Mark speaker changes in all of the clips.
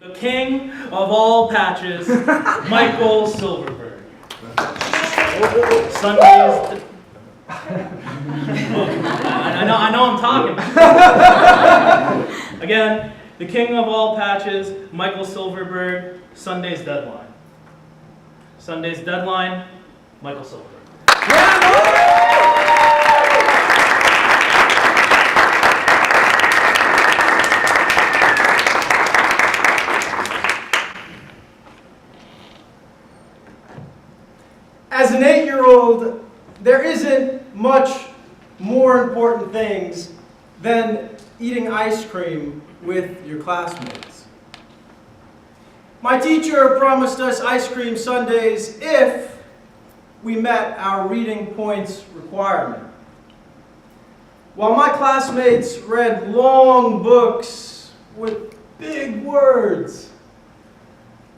Speaker 1: The king of all patches, Michael Silverberg. Sundaes. I know I'm talking. Again, the king of all patches, Michael Silverberg. Sunday's deadline. Sunday's deadline, Michael Silverberg.
Speaker 2: As an 8-year-old, there isn't much more important things than eating ice cream with your classmates. My teacher promised us ice cream sundaes if we met our reading points requirement. While my classmates read long books with big words,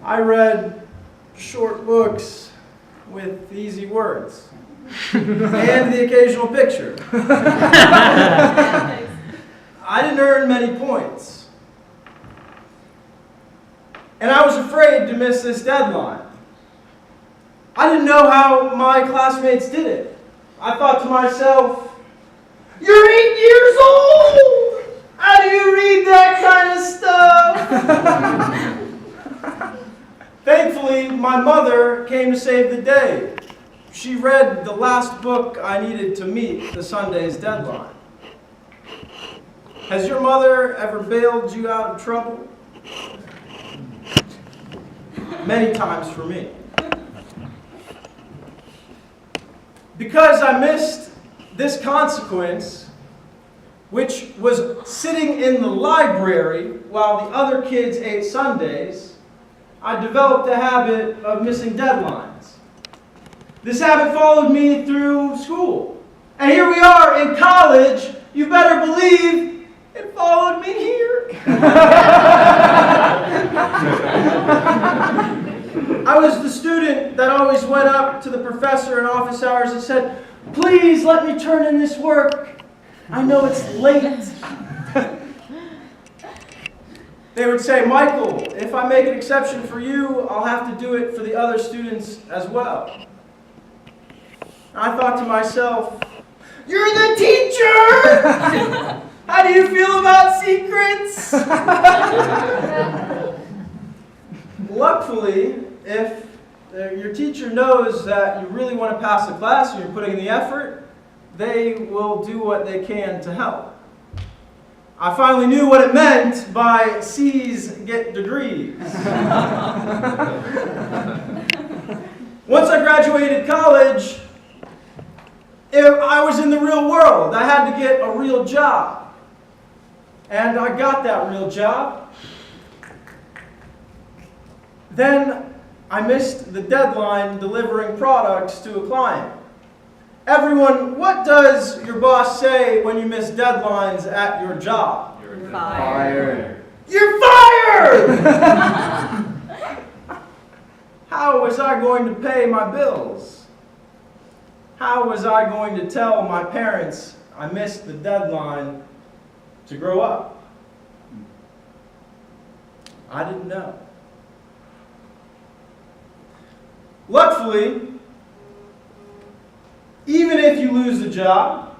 Speaker 2: I read short books with easy words and the occasional picture. I didn't earn many points, and I was afraid to miss this deadline. I didn't know how my classmates did it. I thought to myself, "You're 8 years old! How do you read that kind of stuff?" Thankfully, my mother came to save the day. She read the last book I needed to meet the Sundaes deadline. Has your mother ever bailed you out of trouble? Many times for me. Because I missed this consequence, which was sitting in the library while the other kids ate sundaes, I developed a habit of missing deadlines. This habit followed me through school. And here we are in college. You better believe it followed me here. I was the student that always went up to the professor in office hours and said, "Please let me turn in this work. I know it's late." They would say, "Michael, if I make an exception for you, I'll have to do it for the other students as well." I thought to myself, "You're the teacher! How do you feel about secrets?" Luckily, if your teacher knows that you really want to pass the class and you're putting in the effort, they will do what they can to help. I finally knew what it meant by C's get degrees. Once I graduated college, I was in the real world. I had to get a real job. And I got that real job. Then I missed the deadline delivering products to a client. Everyone, what does your boss say when you miss deadlines at your job?
Speaker 3: You're fired.
Speaker 2: You're fired! How was I going to pay my bills? How was I going to tell my parents I missed the deadline to grow up? I didn't know. Luckily, even if you lose the job,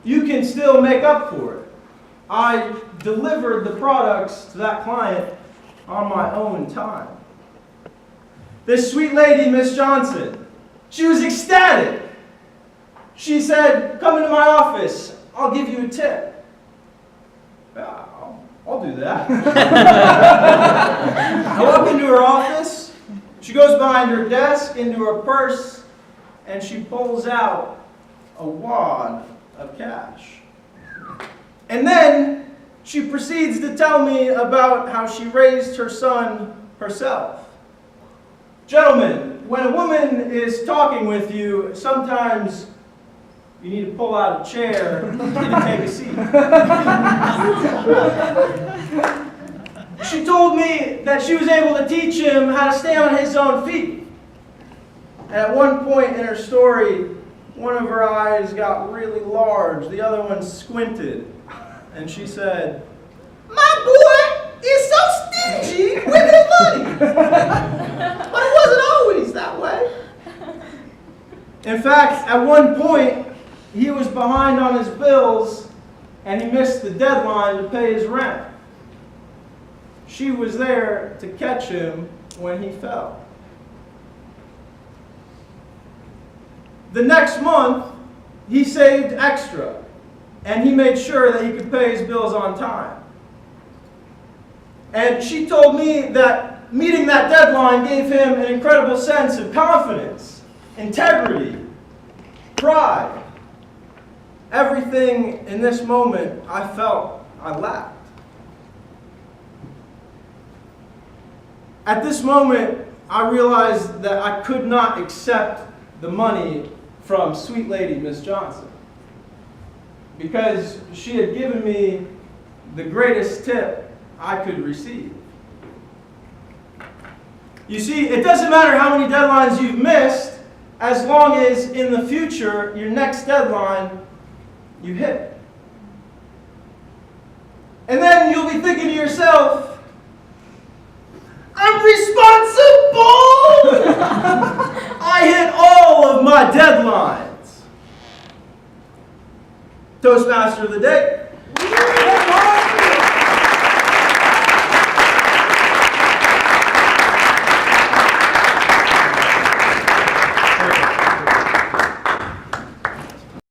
Speaker 2: you can still make up for it. I delivered the products to that client on my own time. This sweet lady, Miss Johnson, she was ecstatic. She said, "Come into my office, I'll give you a tip." Yeah, I'll do that. I walk into her office, she goes behind her desk into her purse, and she pulls out a wad of cash. And then she proceeds to tell me about how she raised her son herself. Gentlemen, when a woman is talking with you, sometimes you need to pull out a chair and take a seat. She told me that she was able to teach him how to stand on his own feet. At one point in her story, one of her eyes got really large, the other one squinted, and she said, "My boy is so stiff." stingy with his money. But it wasn't always that way. In fact, at one point, he was behind on his bills and he missed the deadline to pay his rent. She was there to catch him when he fell. The next month, he saved extra, and he made sure that he could pay his bills on time. And she told me that meeting that deadline gave him an incredible sense of confidence, integrity, pride. Everything in this moment I felt I lacked. At this moment, I realized that I could not accept the money from sweet lady Miss Johnson, because she had given me the greatest tip I could receive. You see, it doesn't matter how many deadlines you've missed, as long as in the future, your next deadline, you hit. And then you'll be thinking to yourself, I'm responsible! I hit all of my deadlines. Toastmaster of the day.